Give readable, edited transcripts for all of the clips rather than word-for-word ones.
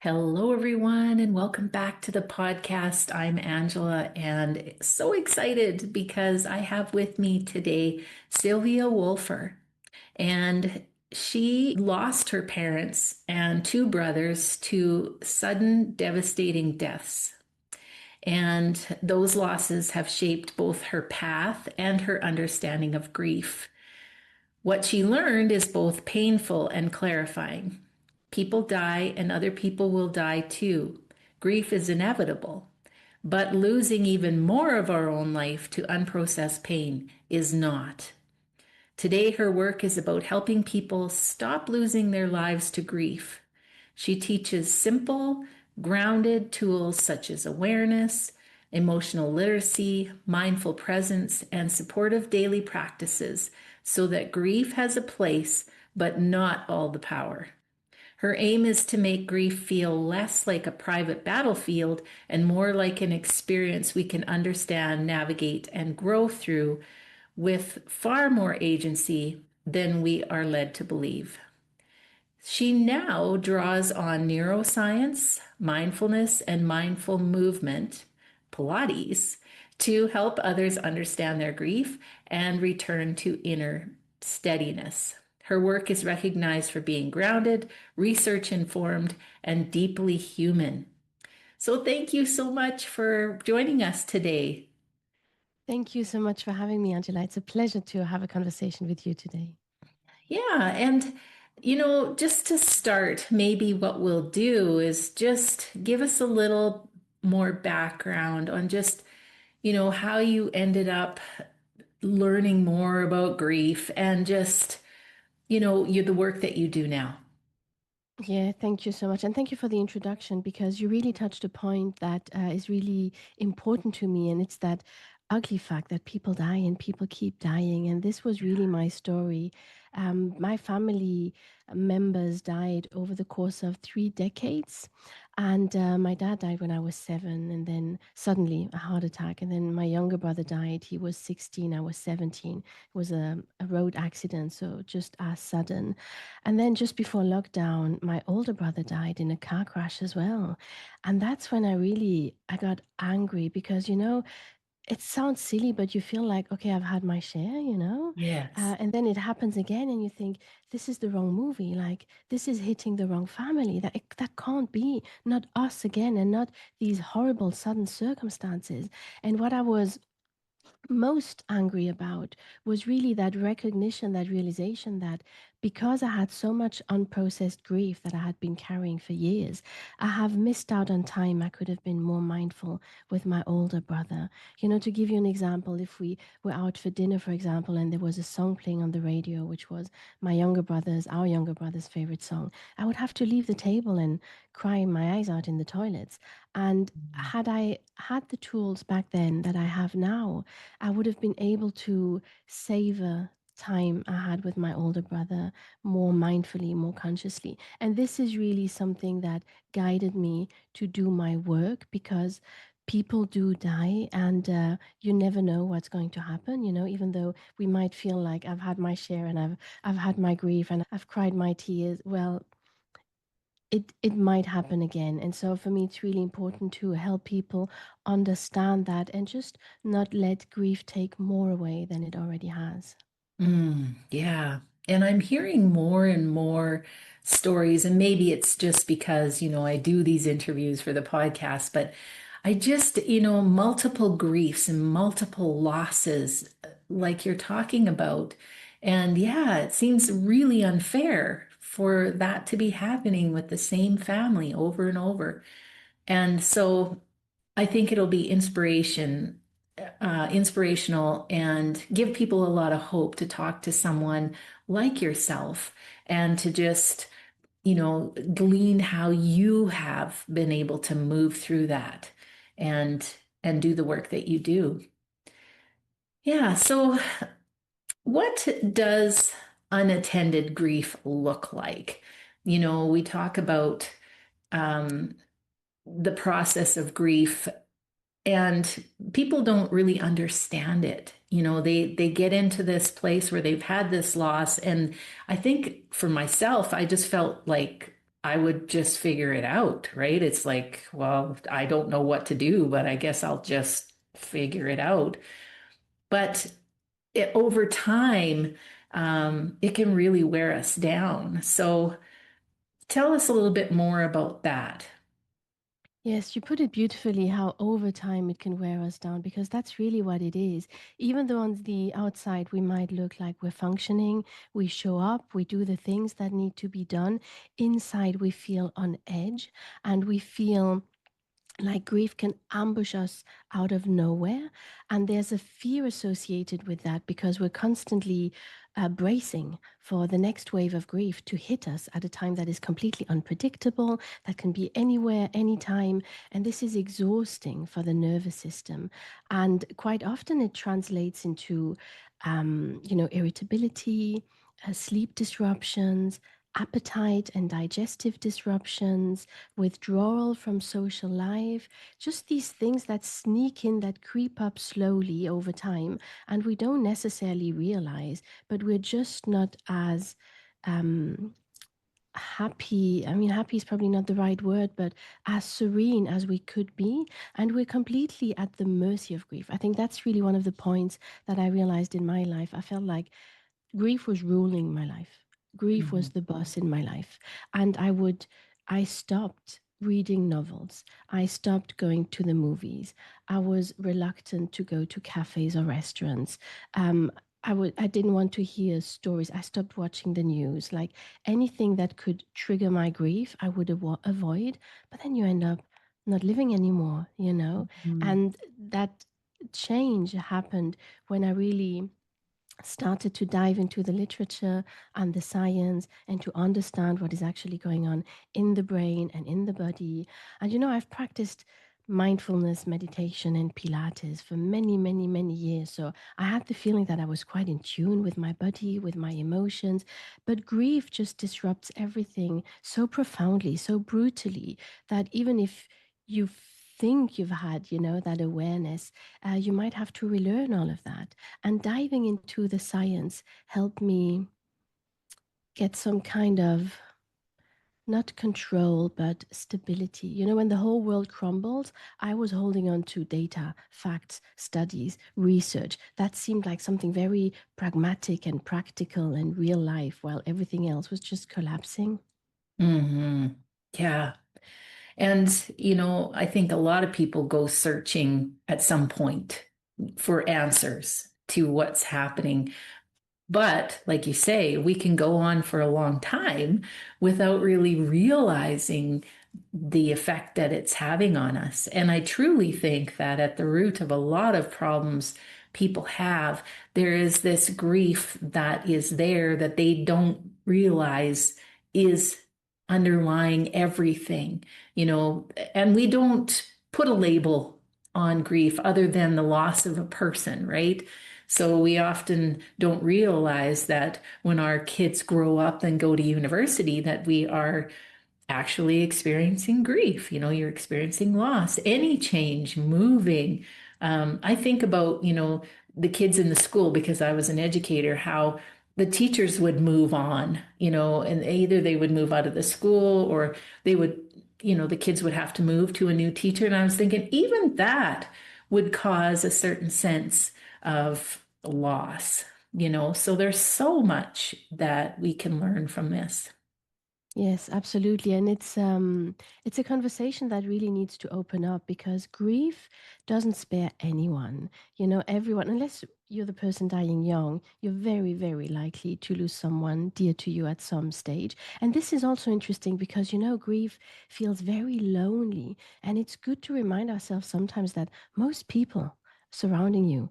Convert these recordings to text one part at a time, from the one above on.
Hello, everyone, and welcome back to the podcast. I'm Angela, and so excited because I have with me today Sylvia Wolfer. And she lost her parents and two brothers to sudden, devastating deaths. And those losses have shaped both her path and her understanding of grief. What she learned is both painful and clarifying. People die and other people will die too. Grief is inevitable. But losing even more of our own life to unprocessed pain is not. Today, her work is about helping people stop losing their lives to grief. She teaches simple, grounded tools such as awareness, emotional literacy, mindful presence, and supportive daily practices so that grief has a place, but not all the power. Her aim is to make grief feel less like a private battlefield and more like an experience we can understand, navigate, and grow through with far more agency than we are led to believe. She now draws on neuroscience, mindfulness, and mindful movement, Pilates, to help others understand their grief and return to inner steadiness. Her work is recognized for being grounded, research informed, and deeply human. So, thank you so much for joining us today. Thank you so much for having me, Angela. It's a pleasure to have a conversation with you today. Yeah, and just to start, maybe what we'll do is just give us a little more background on just, how you ended up learning more about grief and just, you the work that you do now. Yeah, thank you so much. And thank you for the introduction because you really touched a point that is really important to me. And it's that ugly fact that people die and people keep dying. And this was really my story. My family members died over the course of 3 decades. And my dad died when I was 7, and then suddenly a heart attack. And then my younger brother died. He was 16, I was 17. It was a road accident, so just as sudden. And then just before lockdown, my older brother died in a car crash as well. And that's when I got angry because, it sounds silly, but you feel like, okay, I've had my share. Yes. And then it happens again, and you think, this is the wrong movie. Like, this is hitting the wrong family. That can't be. Not us again, and not these horrible sudden circumstances. And what I was most angry about was really that recognition, that realization that because I had so much unprocessed grief that I had been carrying for years, I have missed out on time. I could have been more mindful with my older brother. To give you an example, if we were out for dinner, for example, and there was a song playing on the radio, which was our younger brother's favorite song, I would have to leave the table and cry my eyes out in the toilets. And had I had the tools back then that I have now, I would have been able to savor time I had with my older brother more mindfully, more consciously. And this is really something that guided me to do my work because people do die and you never know what's going to happen, even though we might feel like I've had my share and I've had my grief and I've cried my tears. Well, it might happen again. And so for me, it's really important to help people understand that and just not let grief take more away than it already has. Yeah. And I'm hearing more and more stories, and maybe it's just because, I do these interviews for the podcast, but I just, multiple griefs and multiple losses, like you're talking about. And yeah, it seems really unfair for that to be happening with the same family over and over. And so I think it'll be inspirational and give people a lot of hope to talk to someone like yourself and to just, glean how you have been able to move through that and do the work that you do. Yeah. So what does unattended grief look like? We talk about um, the process of grief and people don't really understand it. They get into this place where they've had this loss, and I think for myself I just felt like I would just figure it out, right? It's like, well, I don't know what to do, but I guess I'll just figure it out. But over time, it can really wear us down. So tell us a little bit more about that. Yes, you put it beautifully how over time it can wear us down because that's really what it is. Even though on the outside we might look like we're functioning, we show up, we do the things that need to be done, inside we feel on edge and we feel like grief can ambush us out of nowhere. And there's a fear associated with that because we're constantly bracing for the next wave of grief to hit us at a time that is completely unpredictable, that can be anywhere, anytime. And this is exhausting for the nervous system. And quite often it translates into, irritability, sleep disruptions, appetite and digestive disruptions, withdrawal from social life, just these things that sneak in, that creep up slowly over time, and we don't necessarily realize, but we're just not as um, happy. I mean, happy is probably not the right word, but as serene as we could be. And we're completely at the mercy of grief. I think that's really one of the points that I realized in my life. I felt like grief was ruling my life. Grief was Mhm. the boss in my life. And I stopped reading novels. I stopped going to the movies. I was reluctant to go to cafes or restaurants. I didn't want to hear stories. I stopped watching the news. Like anything that could trigger my grief, I would avoid. But then you end up not living anymore, you know? Mhm. And that change happened when I really started to dive into the literature and the science and to understand what is actually going on in the brain and in the body. And I've practiced mindfulness meditation and Pilates for many, many, many years. So I had the feeling that I was quite in tune with my body, with my emotions. But grief just disrupts everything so profoundly, so brutally, that even if you think you've had, that awareness, you might have to relearn all of that. And diving into the science helped me get some kind of not control, but stability. When the whole world crumbled, I was holding on to data, facts, studies, research. That seemed like something very pragmatic and practical and real life, while everything else was just collapsing. Mhm. Yeah. And, I think a lot of people go searching at some point for answers to what's happening. But like you say, we can go on for a long time without really realizing the effect that it's having on us. And I truly think that at the root of a lot of problems people have, there is this grief that is there that they don't realize is underlying everything, and we don't put a label on grief other than the loss of a person, right? So we often don't realize that when our kids grow up and go to university that we are actually experiencing grief. You're experiencing loss, any change, moving. I think about, the kids in the school because I was an educator, how the teachers would move on, and either they would move out of the school or they would, the kids would have to move to a new teacher. And I was thinking, even that would cause a certain sense of loss, so there's so much that we can learn from this. Yes, absolutely. And it's a conversation that really needs to open up because grief doesn't spare anyone. Everyone, unless you're the person dying young, you're very, very likely to lose someone dear to you at some stage. And this is also interesting because, grief feels very lonely. And it's good to remind ourselves sometimes that most people surrounding you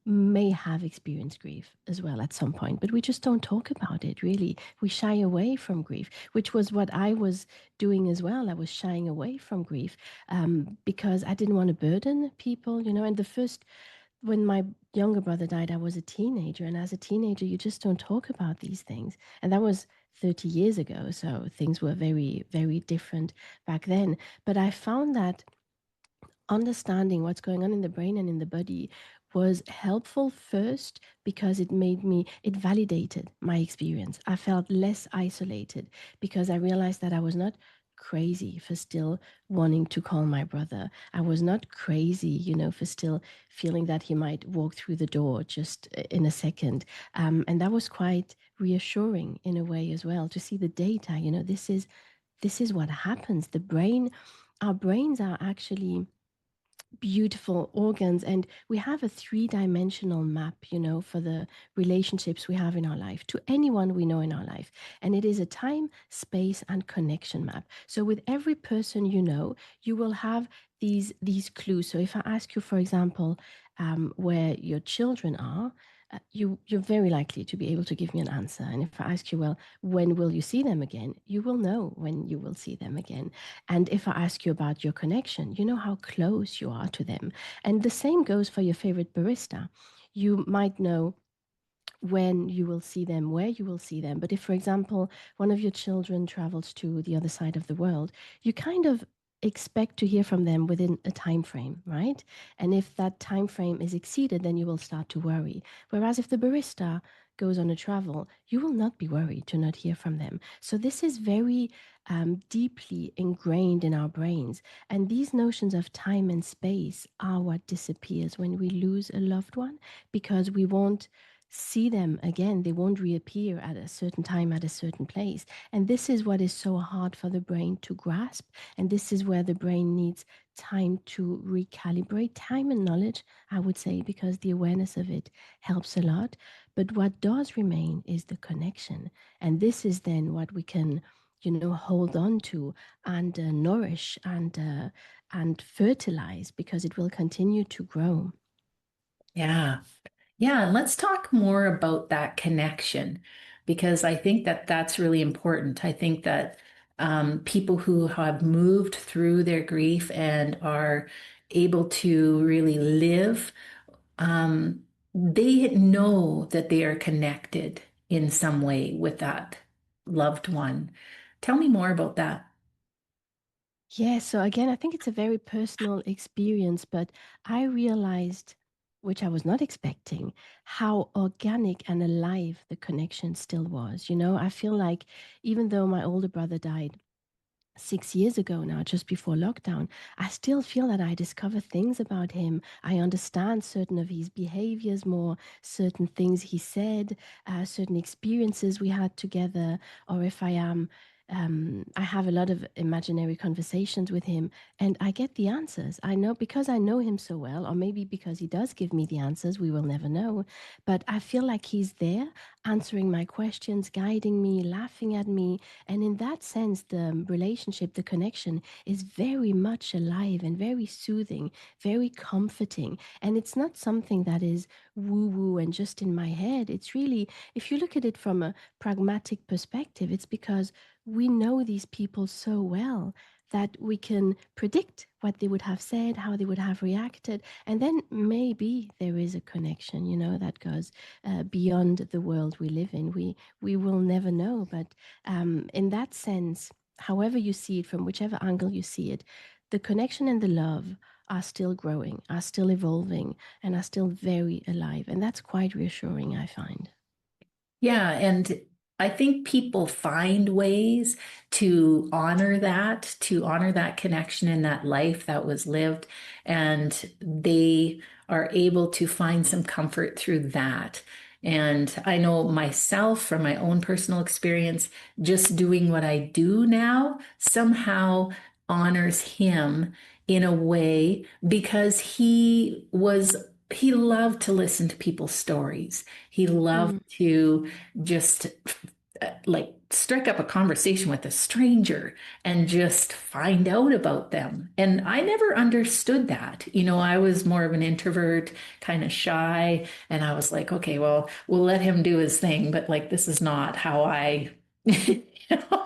may have experienced grief as well at some point, but we just don't talk about it really. We shy away from grief, which was what I was doing as well. I was shying away from grief because I didn't want to burden people, And when my younger brother died, I was a teenager. And as a teenager, you just don't talk about these things. And that was 30 years ago. So things were very, very different back then. But I found that understanding what's going on in the brain and in the body was helpful first because it validated my experience. I felt less isolated because I realized that I was not crazy for still wanting to call my brother. I was not crazy, for still feeling that he might walk through the door just in a second. And that was quite reassuring in a way as well to see the data. This is what happens. Our brains are actually beautiful organs, and we have a three-dimensional map, for the relationships we have in our life to anyone we know in our life. And it is a time, space, and connection map. So with every person you will have these clues. So if I ask you, for example, where your children are, you're very likely to be able to give me an answer. And if I ask you, well, when will you see them again, you will know when you will see them again. And if I ask you about your connection, you know how close you are to them. And the same goes for your favorite barista. You might know when you will see them, where you will see them. But if, for example, one of your children travels to the other side of the world, you kind of expect to hear from them within a time frame, right? And if that time frame is exceeded, then you will start to worry. Whereas if the barista goes on a travel, you will not be worried to not hear from them. So this is very deeply ingrained in our brains. And these notions of time and space are what disappears when we lose a loved one, because we won't see them again. They won't reappear at a certain time at a certain place. And this is what is so hard for the brain to grasp. And this is where the brain needs time to recalibrate. Time and knowledge, I would say, because the awareness of it helps a lot. But what does remain is the connection. And this is then what we can, hold on to and nourish and fertilize, because it will continue to grow. Yeah. Yeah, and let's talk more about that connection because I think that that's really important. I think that people who have moved through their grief and are able to really live, they know that they are connected in some way with that loved one. Tell me more about that. Yeah, so again, I think it's a very personal experience, but I realized, which I was not expecting, how organic and alive the connection still was. I feel like even though my older brother died 6 years ago now, just before lockdown, I still feel that I discover things about him. I understand certain of his behaviors more, certain things he said, certain experiences we had together, or if I am. I have a lot of imaginary conversations with him, and I get the answers. I know because I know him so well, or maybe because he does give me the answers, we will never know. But I feel like he's there answering my questions, guiding me, laughing at me, and in that sense, the relationship, the connection is very much alive and very soothing, very comforting. And it's not something that is woo woo and just in my head. It's really, if you look at it from a pragmatic perspective, it's because we know these people so well that we can predict what they would have said, how they would have reacted. And then maybe there is a connection, that goes beyond the world we live in. We will never know, but in that sense, however you see it, from whichever angle you see it, the connection and the love are still growing, are still evolving, and are still very alive. And that's quite reassuring, I find. Yeah, and I think people find ways to honor that connection in that life that was lived, and they are able to find some comfort through that. And I know myself from my own personal experience, just doing what I do now somehow honors him in a way because he loved to listen to people's stories. He loved Mm. to just like strike up a conversation with a stranger and just find out about them. And I never understood that. I was more of an introvert, kind of shy, and I was like, okay, well, we'll let him do his thing, but like this is not how I you know,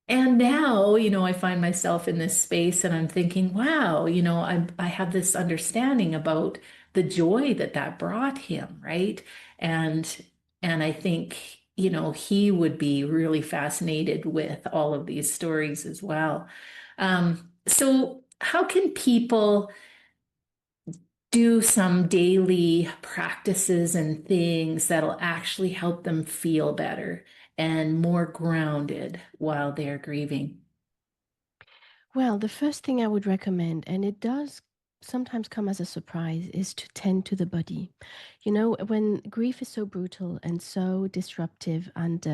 and now, I find myself in this space and I'm thinking, wow, I have this understanding about the joy that that brought him, right? And and I think, he would be really fascinated with all of these stories as well. So how can people do some daily practices and things that'll actually help them feel better and more grounded while they're grieving? Well, the first thing I would recommend, and it does sometimes come as a surprise, is to tend to the body. You know, when grief is so brutal and so disruptive, and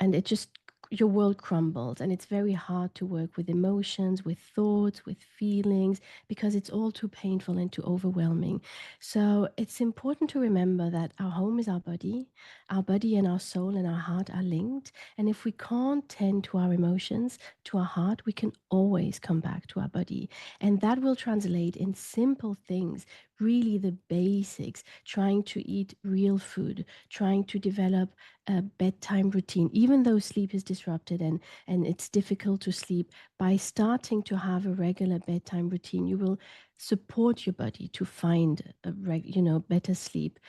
it just your world crumbles, and it's very hard to work with emotions, with thoughts, with feelings, because it's all too painful and too overwhelming. So it's important to remember that our home is our body and our soul and our heart are linked. And if we can't tend to our emotions, to our heart, we can always come back to our body. And that will translate in simple things, really the basics, trying to eat real food, trying to develop a bedtime routine, even though sleep is disrupted and it's difficult to sleep. By starting to have a regular bedtime routine, you will support your body to find better sleep.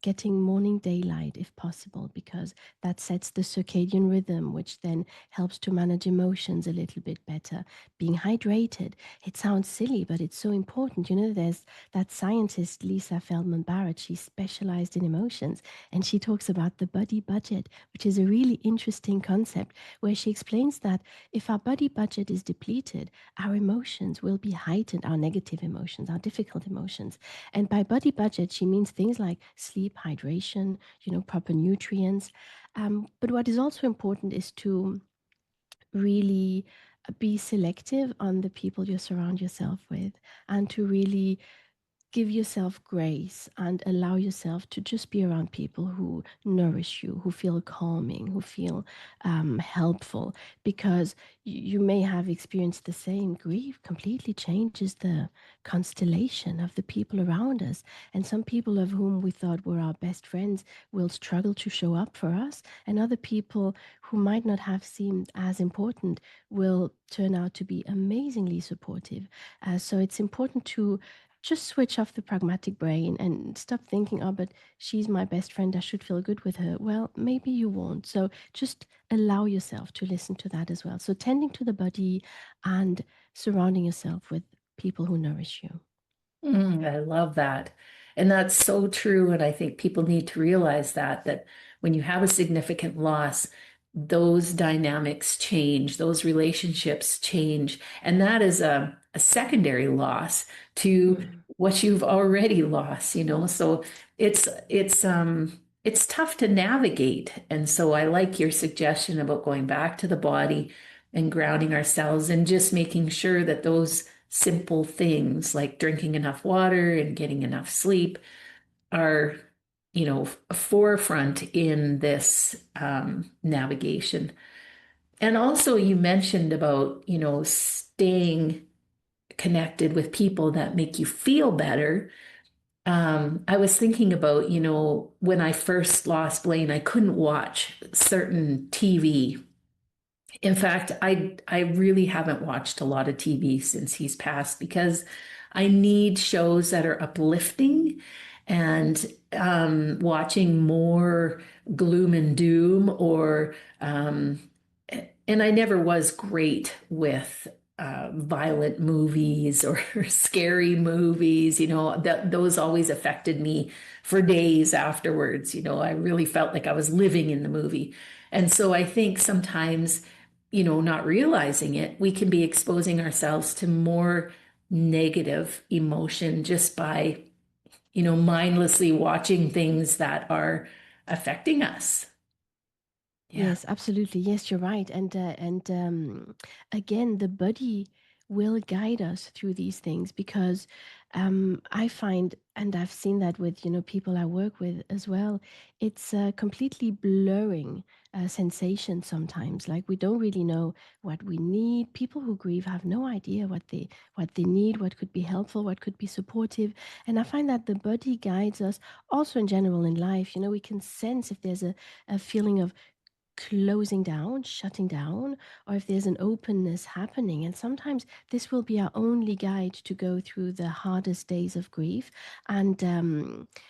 Getting morning daylight if possible, because that sets the circadian rhythm, which then helps to manage emotions a little bit better. Being hydrated, it sounds silly, but it's so important. You know, there's that scientist Lisa Feldman Barrett, she's specialized in emotions, and she talks about the body budget, which is a really interesting concept, where she explains that if our body budget is depleted, our emotions will be heightened, our negative emotions, our difficult emotions. And by body budget, she means things like sleep, hydration, proper nutrients. But what is also important is to really be selective on the people you surround yourself with, and to really give yourself grace and allow yourself to just be around people who nourish you, who feel calming, who feel helpful, because you may have experienced the same. Grief completely changes the constellation of the people around us. And some people of whom we thought were our best friends will struggle to show up for us. And other people who might not have seemed as important will turn out to be amazingly supportive. So it's important to just switch off the pragmatic brain and stop thinking, oh, but she's my best friend, I should feel good with her. Well, maybe you won't. So just allow yourself to listen to that as well. So tending to the body and surrounding yourself with people who nourish you. I love that. And that's so true. And I think people need to realize that when you have a significant loss, those dynamics change, those relationships change. And that is a secondary loss to Mm. what you've already lost, you know. So it's tough to navigate. And so I like your suggestion about going back to the body and grounding ourselves and just making sure that those simple things like drinking enough water and getting enough sleep are, forefront in this navigation. And also, you mentioned about, staying connected with people that make you feel better. I was thinking about, when I first lost Blaine, I couldn't watch certain TV. In fact, I really haven't watched a lot of TV since he's passed because I need shows that are uplifting, and watching more gloom and doom or and I never was great with violent movies or scary movies. That those always affected me for days afterwards. I really felt like I was living in the movie. And so I think sometimes, not realizing it, we can be exposing ourselves to more negative emotion just by, mindlessly watching things that are affecting us. Yeah. Yes, absolutely. Yes, you're right. Again, the body will guide us through these things, because I find, and I've seen that with people I work with as well. It's a completely blurring sensation sometimes. Like we don't really know what we need. People who grieve have no idea what they need, what could be helpful, what could be supportive. And I find that the body guides us also in general in life. We can sense if there's a feeling of closing down, shutting down, or if there's an openness happening. And sometimes this will be our only guide to go through the hardest days of grief. And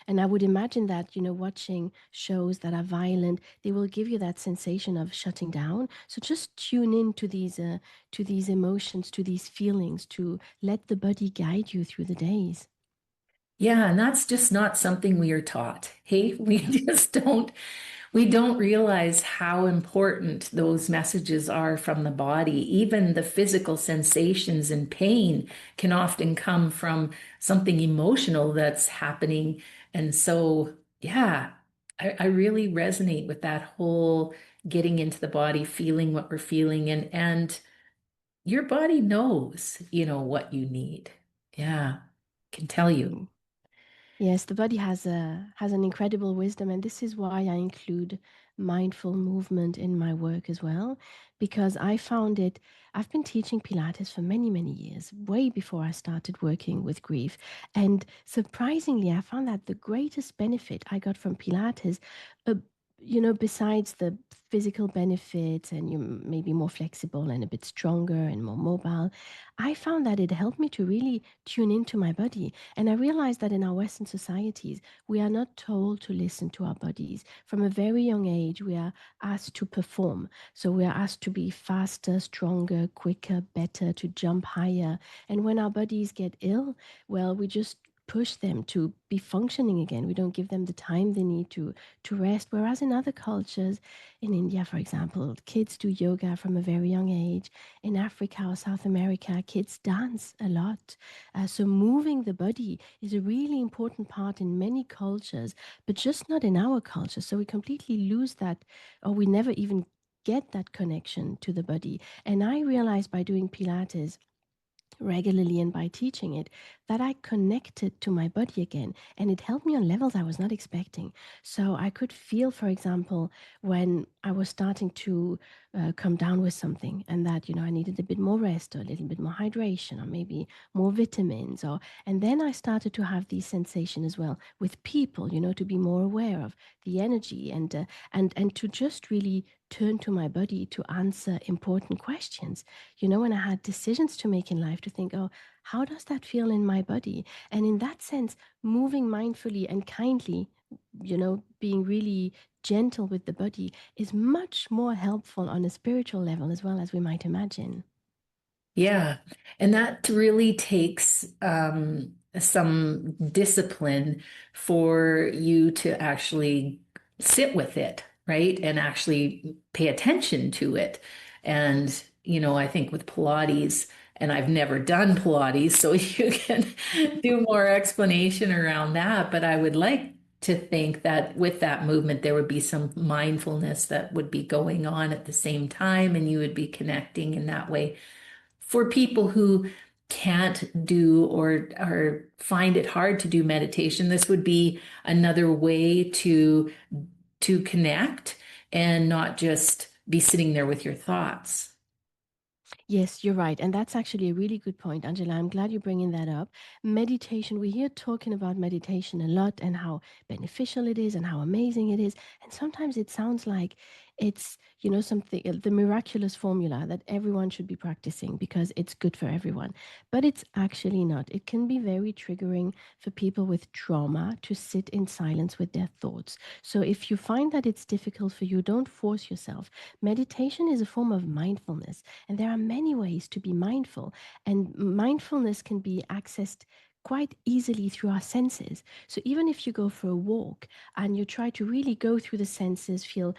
I would imagine that watching shows that are violent, they will give you that sensation of shutting down. So just tune in to these emotions, to these feelings, to let the body guide you through the days. Yeah, and that's just not something we are taught. Hey, we just we don't realize how important those messages are from the body. Even the physical sensations and pain can often come from something emotional that's happening. And so, yeah, I really resonate with that whole getting into the body, feeling what we're feeling, and your body knows, what you need. Yeah, can tell you. Mm. Yes, the body has an incredible wisdom, and this is why I include mindful movement in my work as well, because I found it. I've been teaching Pilates for many, many years, way before I started working with grief. And surprisingly, I found that the greatest benefit I got from Pilates, uh, besides the physical benefits and you may be more flexible and a bit stronger and more mobile, I found that it helped me to really tune into my body. And I realized that in our Western societies, we are not told to listen to our bodies. From a very young age, we are asked to perform. So we are asked to be faster, stronger, quicker, better, to jump higher. And when our bodies get ill, well, we just push them to be functioning again. We don't give them the time they need to rest. Whereas in other cultures, in India, for example, kids do yoga from a very young age. In Africa or South America, kids dance a lot. So moving the body is a really important part in many cultures, but just not in our culture. So we completely lose that, or we never even get that connection to the body. And I realized by doing Pilates regularly and by teaching it that I connected to my body again, and it helped me on levels I was not expecting. So I could feel, for example, when I was starting to come down with something, and that I needed a bit more rest or a little bit more hydration or maybe more vitamins, or and then I started to have these sensations as well with people, to be more aware of the energy and to just really turn to my body to answer important questions. When I had decisions to make in life, to think, oh, how does that feel in my body? And in that sense, moving mindfully and kindly, being really gentle with the body is much more helpful on a spiritual level as well as we might imagine. Yeah, and that really takes some discipline for you to actually sit with it, right? And actually pay attention to it. And, I think with Pilates, and I've never done Pilates, so you can do more explanation around that. But I would like to think that with that movement, there would be some mindfulness that would be going on at the same time, and you would be connecting in that way for people who can't do or find it hard to do meditation. This would be another way to connect and not just be sitting there with your thoughts. Yes, you're right. And that's actually a really good point, Angela. I'm glad you're bringing that up. Meditation, we hear talking about meditation a lot and how beneficial it is and how amazing it is. And sometimes it sounds like it's, something, the miraculous formula that everyone should be practicing because it's good for everyone. But it's actually not. It can be very triggering for people with trauma to sit in silence with their thoughts. So if you find that it's difficult for you, don't force yourself. Meditation is a form of mindfulness. And there are many ways to be mindful, and mindfulness can be accessed quite easily through our senses. So even if you go for a walk and you try to really go through the senses, feel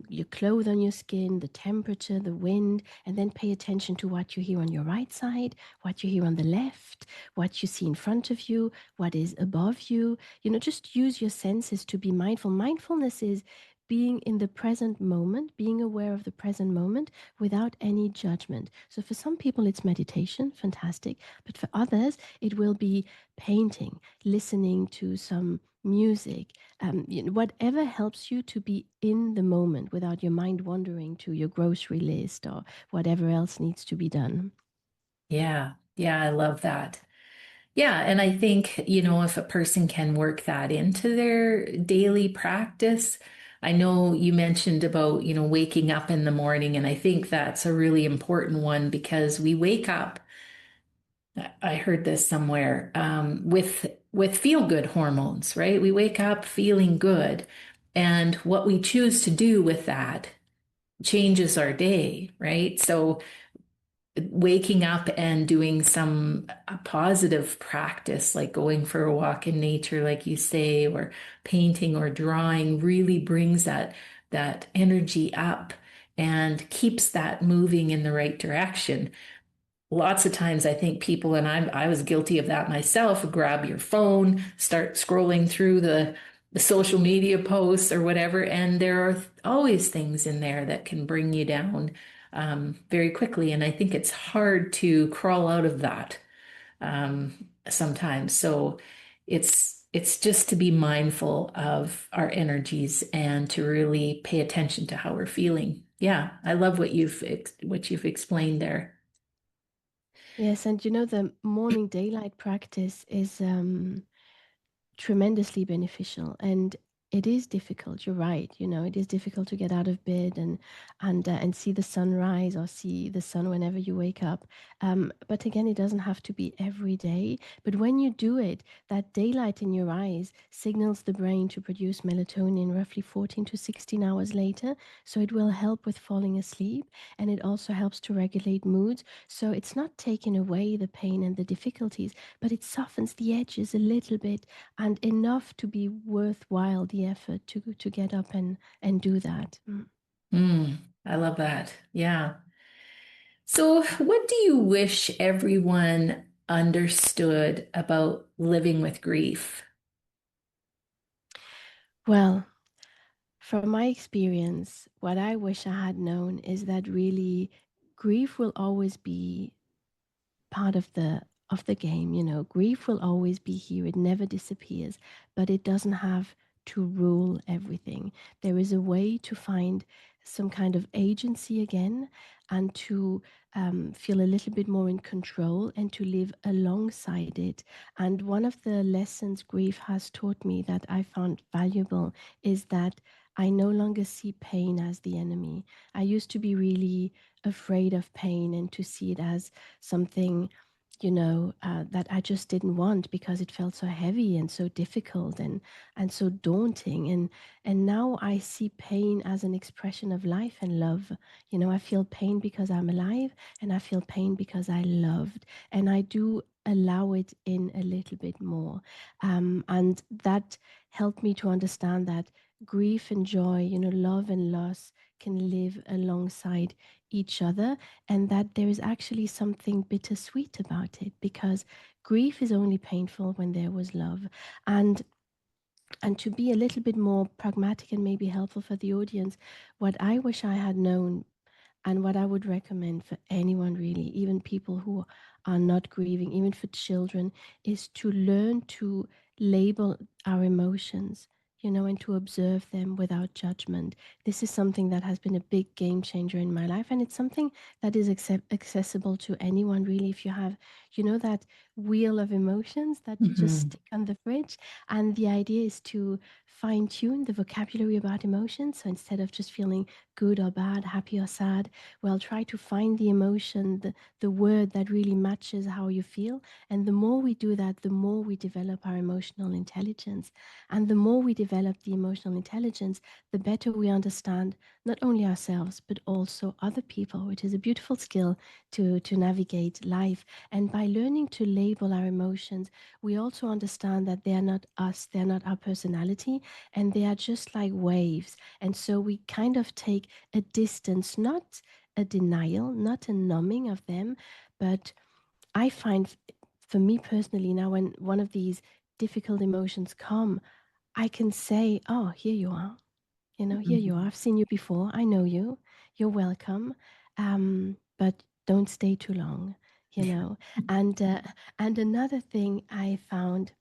your clothes on your skin, the temperature, the wind, and then pay attention to what you hear on your right side, what you hear on the left, what you see in front of you, what is above you. Just use your senses to be mindful. Mindfulness is being in the present moment, being aware of the present moment without any judgment. So for some people, it's meditation, fantastic. But for others, it will be painting, listening to some music, whatever helps you to be in the moment without your mind wandering to your grocery list or whatever else needs to be done. Yeah, yeah, I love that. Yeah, and I think, if a person can work that into their daily practice, I know you mentioned about, waking up in the morning, and I think that's a really important one because we wake up, I heard this somewhere, with feel-good hormones, right? We wake up feeling good, and what we choose to do with that changes our day, right? So waking up and doing some a positive practice, like going for a walk in nature, like you say, or painting or drawing, really brings that energy up and keeps that moving in the right direction. Lots of times I think people, and I was guilty of that myself, grab your phone, start scrolling through the social media posts or whatever, and there are always things in there that can bring you down very quickly. And I think it's hard to crawl out of that sometimes. So it's just to be mindful of our energies and to really pay attention to how we're feeling. Yeah, I love what you've explained there. Yes, and the morning daylight practice is tremendously beneficial, and it is difficult, you're right, it is difficult to get out of bed and see the sunrise or see the sun whenever you wake up. But again, it doesn't have to be every day, but when you do it, that daylight in your eyes signals the brain to produce melatonin roughly 14 to 16 hours later, so it will help with falling asleep, and it also helps to regulate moods. So it's not taking away the pain and the difficulties, but it softens the edges a little bit, and enough to be worthwhile the effort to get up and do that. Mm, I love that. Yeah. So, what do you wish everyone understood about living with grief? Well, from my experience, what I wish I had known is that really grief will always be part of the game. Grief will always be here, it never disappears, but it doesn't have to rule everything. There is a way to find some kind of agency again, and to feel a little bit more in control and to live alongside it. And one of the lessons grief has taught me that I found valuable is that I no longer see pain as the enemy. I used to be really afraid of pain and to see it as something, that I just didn't want because it felt so heavy and so difficult and so daunting. And now I see pain as an expression of life and love. I feel pain because I'm alive, and I feel pain because I loved, and I do allow it in a little bit more. And that helped me to understand that grief and joy, love and loss can live alongside each other, and that there is actually something bittersweet about it, because grief is only painful when there was love. And and to be a little bit more pragmatic and maybe helpful for the audience, what I wish I had known, and what I would recommend for anyone really, even people who are not grieving, even for children, is to learn to label our emotions, and to observe them without judgment. This is something that has been a big game changer in my life. And it's something that is accessible to anyone really. If you have, that wheel of emotions that you just Mhm. stick on the fridge. And the idea is to fine tune the vocabulary about emotions. So instead of just feeling good or bad, happy or sad, well, try to find the emotion, the word that really matches how you feel. And the more we do that, the more we develop our emotional intelligence. And the more we develop the emotional intelligence, the better we understand not only ourselves, but also other people, which is a beautiful skill to navigate life. And by learning to label our emotions, we also understand that they are not us, they're not our personality, and they are just like waves. And so we kind of take a distance, not a denial, not a numbing of them, but I find, for me personally, now when one of these difficult emotions come, I can say, oh, here you are. Here you are. Mhm. I've seen you before. I know you. You're welcome. But don't stay too long, you know. And and another thing I found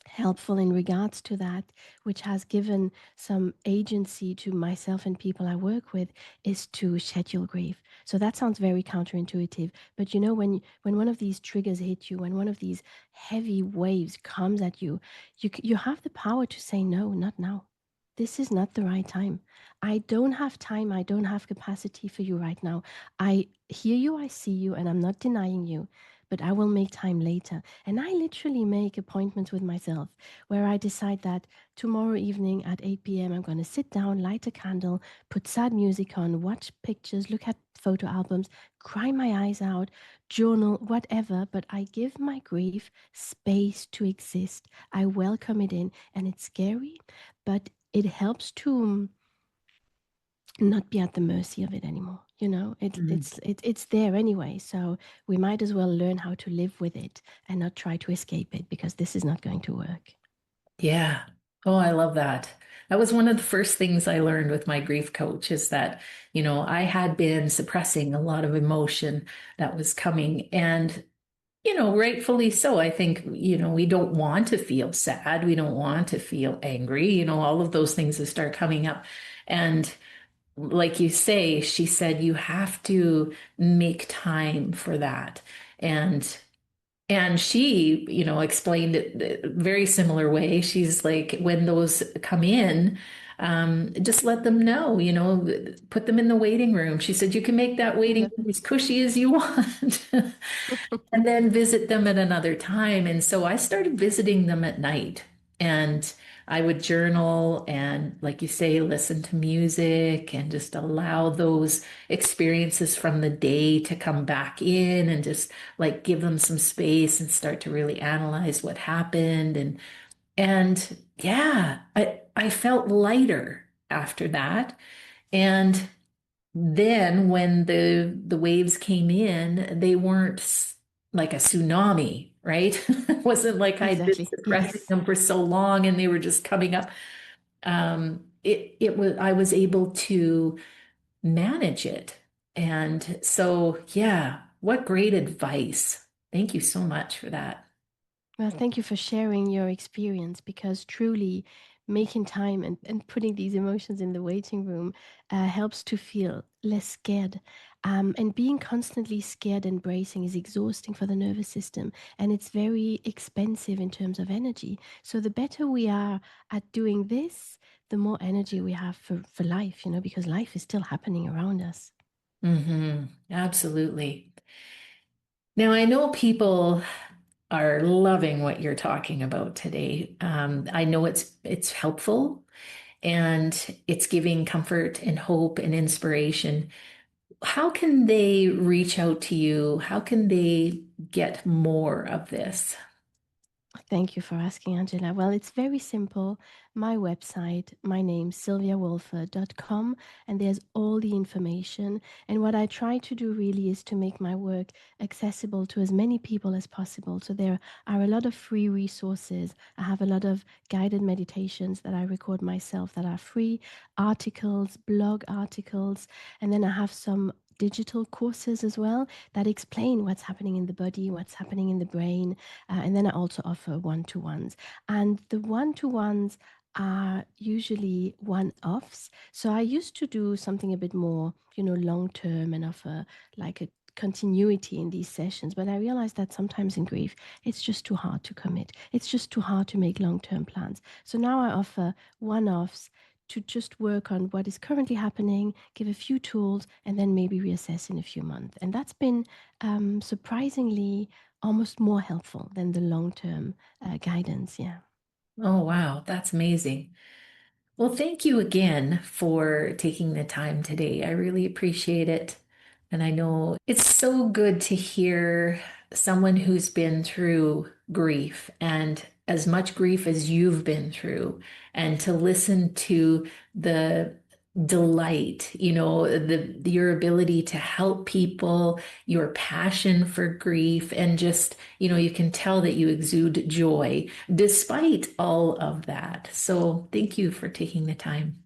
helpful in regards to that, which has given some agency to myself and people I work with, is to schedule grief. So that sounds very counterintuitive, but when one of these triggers hit you, when one of these heavy waves comes at you, you have the power to say no, not now. This is not the right time. I don't have time. I don't have capacity for you right now. I hear you, I see you, and I'm not denying you. but I will make time later. And I literally make appointments with myself where I decide that tomorrow evening at 8 p.m., I'm going to sit down, light a candle, put sad music on, watch pictures, look at photo albums, cry my eyes out, journal, whatever. But I give my grief space to exist. I welcome it in, and it's scary, but it helps to not be at the mercy of it anymore. Mm. It's there anyway, so we might as well learn how to live with it and not try to escape it, because this is not going to work. Yeah. Oh, I love that. That was one of the first things I learned with my grief coach is that, I had been suppressing a lot of emotion that was coming. And, rightfully so. I think, we don't want to feel sad. We don't want to feel angry, all of those things that start coming up. And like you say, she said, you have to make time for that. And she, explained it a very similar way. She's like, when those come in, just let them know, put them in the waiting room. She said, you can make that I waiting love room as cushy as you want. And then visit them at another time. And so I started visiting them at night and I would journal and, like you say, listen to music and just allow those experiences from the day to come back in and just like give them some space and start to really analyze what happened. And yeah, I felt lighter after that. And then when the waves came in, they weren't like a tsunami, right? It wasn't like I'd been Exactly. suppressing Yes. them for so long and they were just coming up. It was I was able to manage it. And so, yeah, what great advice. Thank you so much for that. Well, thank you for sharing your experience, because truly making time and putting these emotions in the waiting room helps to feel less scared. And being constantly scared and bracing is exhausting for the nervous system, and it's very expensive in terms of energy. So the better we are at doing this, the more energy we have for life, because life is still happening around us. Absolutely. Now, I know people are loving what you're talking about today. I know it's helpful and it's giving comfort and hope and inspiration. How can they reach out to you? How can they get more of this? Thank you for asking, Angela. Well, it's very simple. My website, my name, sylviawolfer.com, and there's all the information. And what I try to do really is to make my work accessible to as many people as possible. So there are a lot of free resources. I have a lot of guided meditations that I record myself that are free, articles, blog articles, and then I have some digital courses as well that explain what's happening in the body, what's happening in the brain, and then I also offer one-to-ones. And the one-to-ones are usually one-offs. So I used to do something a bit more, long-term and offer like a continuity in these sessions. But I realized that sometimes in grief, it's just too hard to commit. It's just too hard to make long-term plans. So now I offer one-offs to just work on what is currently happening, give a few tools, and then maybe reassess in a few months. And that's been surprisingly almost more helpful than the long-term guidance. Yeah. Oh, wow, that's amazing. Well, thank you again for taking the time today. I really appreciate it. And I know it's so good to hear someone who's been through grief and as much grief as you've been through, and to listen to the delight, your ability to help people, your passion for grief, and just, you can tell that you exude joy despite all of that. So thank you for taking the time.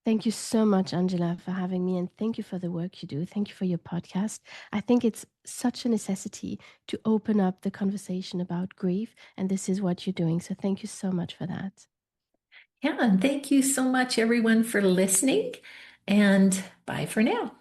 Thank you so much, Angela, for having me. And thank you for the work you do. Thank you for your podcast. I think it's such a necessity to open up the conversation about grief. And this is what you're doing. So thank you so much for that. Yeah, and thank you so much, everyone, for listening. And bye for now.